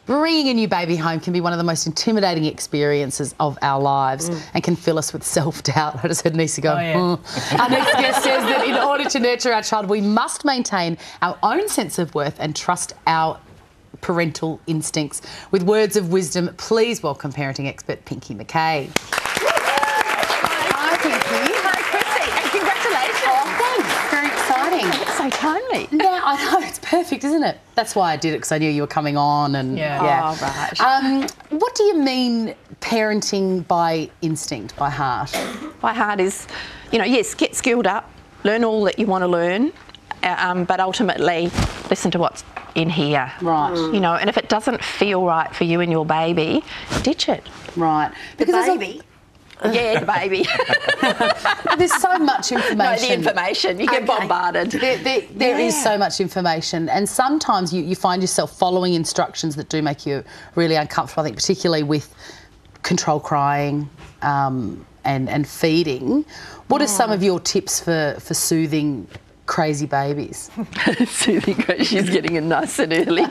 bringing a new baby home can be one of the most intimidating experiences of our lives and can fill us with self-doubt. I just heard Nisa go, Our next guest says that in order to nurture our child, we must maintain our own sense of worth and trust our parental instincts. With words of wisdom, please welcome parenting expert Pinky McKay. Hi, Pinky. Hi, Chrissy, and congratulations. Oh, thanks. Very exciting. It's so timely. Yeah, I know. It's perfect, isn't it? That's why I did it, because I knew you were coming on. And Oh, right. What do you mean parenting by instinct, by heart? My heart is, you know, yes, get skilled up, learn all that you want to learn, but ultimately listen to what's in here. Right. You know, and if it doesn't feel right for you and your baby, ditch it. Right. Because the baby? Yeah, the baby. There's so much information. No, the information. You get bombarded. There is so much information, and sometimes you find yourself following instructions that do make you really uncomfortable, I think, particularly with control crying and feeding. What are some of your tips for soothing crazy babies? Soothing, she's getting in nice and early.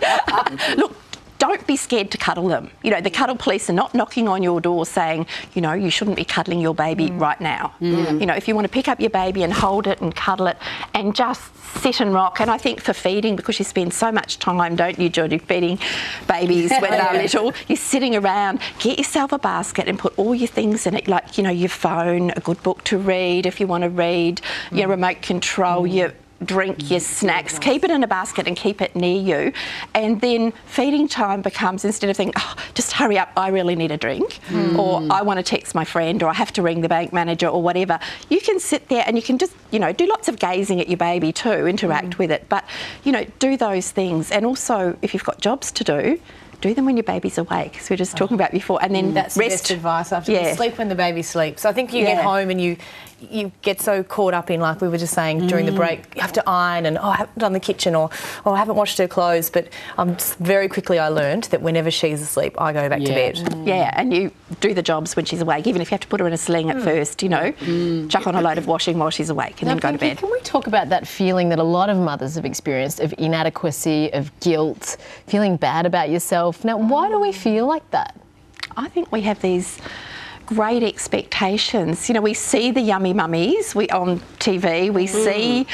Look, don't be scared to cuddle them. You know, the cuddle police are not knocking on your door saying, you know, you shouldn't be cuddling your baby right now. You know, if you want to pick up your baby and hold it and cuddle it and just sit and rock. And I think for feeding, because you spend so much time, don't you, Georgie, feeding babies when they're little, you're sitting around, get yourself a basket and put all your things in it, like, you know, your phone, a good book to read if you want to read, your remote control, your drink, your snacks, keep it in a basket and keep it near you. And then feeding time becomes, instead of thinking, oh, just hurry up, I really need a drink, or I want to text my friend, or I have to ring the bank manager, or whatever, you can sit there and you can just, you know, do lots of gazing at your baby too, interact with it, but, you know, do those things. And also, if you've got jobs to do them when your baby's awake, as we were just talking about before, and then that's rest. Best advice after sleep when the baby sleeps. I think you get home and you get so caught up in, like we were just saying during the break, you have to iron and, oh, I haven't done the kitchen, or I haven't washed her clothes, but very quickly I learned that whenever she's asleep, I go back to bed. Yeah, and you do the jobs when she's awake, even if you have to put her in a sling at first, you know, chuck on a load of washing while she's awake and then go to bed. Can we talk about that feeling that a lot of mothers have experienced of inadequacy, of guilt, feeling bad about yourself? Now, why do we feel like that? I think we have these great expectations. You know, we see the yummy mummies on TV, we see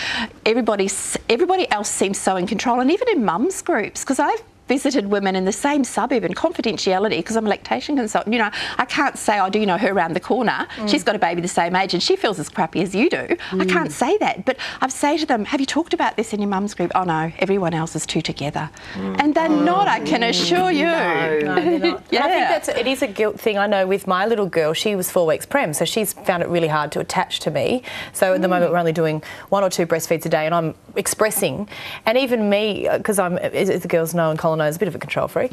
everybody else seems so in control, and even in mums groups, because I've visited women in the same suburb in confidentiality, because I'm a lactation consultant. You know, I can't say, oh, do you know her around the corner? She's got a baby the same age and she feels as crappy as you do. I can't say that. But I say to them, have you talked about this in your mum's group? Oh, no, everyone else is too together. And they're not, I can assure you. No, they're not. Yeah. I think it is a guilt thing. I know with my little girl, she was 4 weeks prem, so she's found it really hard to attach to me. So at the moment, we're only doing 1 or 2 breastfeeds a day, and I'm expressing. And even me, because as the girls know, and Colin knows, a bit of a control freak.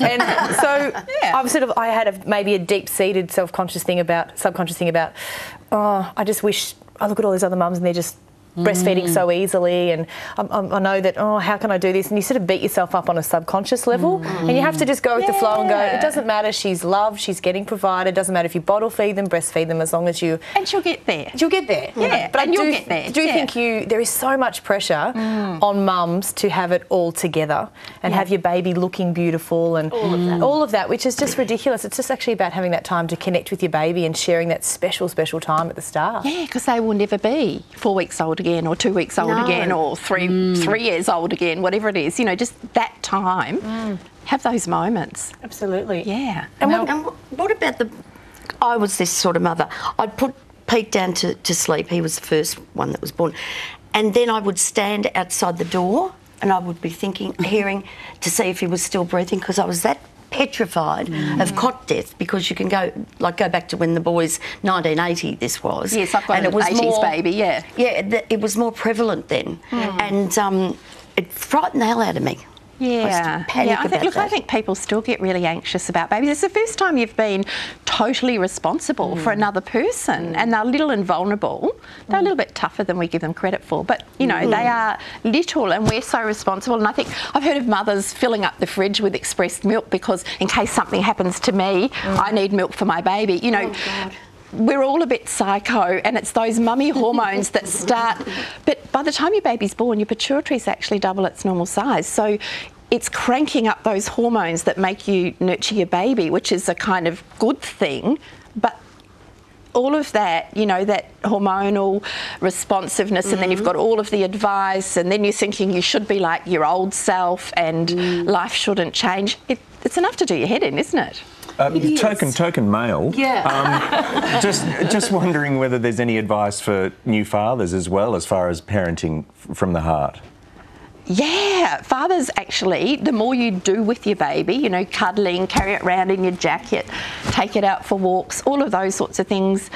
And so I had maybe a deep-seated subconscious thing about, oh, I just wish, I look at all these other mums and they're just breastfeeding so easily, and I know that, oh, how can I do this? And you sort of beat yourself up on a subconscious level, and you have to just go with the flow and go, it doesn't matter, she's loved, she's getting provided, it doesn't matter if you bottle feed them, breastfeed them, as long as you... And she'll get there. You'll get there. Yeah, but you'll get there. I do think there is so much pressure on mums to have it all together and have your baby looking beautiful and all of that, which is just ridiculous. It's just actually about having that time to connect with your baby and sharing that special time at the start. Yeah, because they will never be 4 weeks old again, or 2 weeks old again, or 3 years old again, whatever it is. You know, just that time, have those moments. Absolutely. Yeah. And what about I was this sort of mother. I'd put Pete down to sleep. He was the first one that was born. And then I would stand outside the door and I would be hearing to see if he was still breathing, because I was that petrified of cot death, because you can go back to when the boys, 1980 this was. Yes, I've got an 80s baby, yeah. Yeah, it was more prevalent then. And it frightened the hell out of me. Yeah, I think people still get really anxious about babies. It's the first time you've been totally responsible for another person, and they're little and vulnerable. They're a little bit tougher than we give them credit for, but you know, they are little and we're so responsible. And I think I've heard of mothers filling up the fridge with expressed milk because in case something happens to me, I need milk for my baby. You know, we're all a bit psycho, and it's those mummy hormones that start. But by the time your baby's born, your pituitary is actually double its normal size. So it's cranking up those hormones that make you nurture your baby, which is a kind of good thing, but all of that, you know, that hormonal responsiveness, and then you've got all of the advice, and then you're thinking you should be like your old self and life shouldn't change. It's enough to do your head in, isn't it? Token male. Yeah. Just wondering whether there's any advice for new fathers as well, as far as parenting from the heart. Yeah, fathers actually, the more you do with your baby, you know, cuddling, carry it around in your jacket, take it out for walks, all of those sorts of things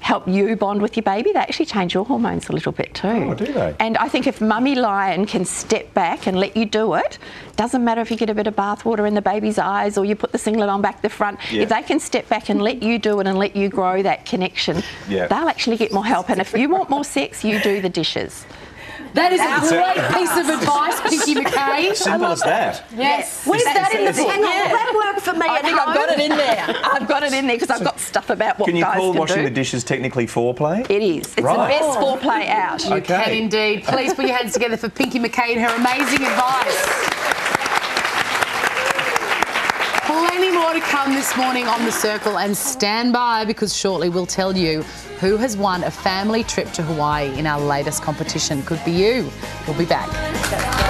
help you bond with your baby. They actually change your hormones a little bit too. Oh, do they? And I think if Mummy Lion can step back and let you do it, doesn't matter if you get a bit of bathwater in the baby's eyes or you put the singlet on back the front, if they can step back and let you do it and let you grow that connection, they'll actually get more help. And if you want more sex, you do the dishes. That is a great piece of advice, Pinky McKay. Simple as that. Yes. Where's that in the book? Hang on, will that work for me I think I've got it in there. I've got it in there because I've got stuff about what guys can do. Can you call washing the dishes technically foreplay? It is. It's the best foreplay out. You can indeed. Please put your hands together for Pinky McKay and her amazing advice. Plenty more to come this morning on The Circle, and stand by because shortly we'll tell you who has won a family trip to Hawaii in our latest competition. Could be you. We'll be back.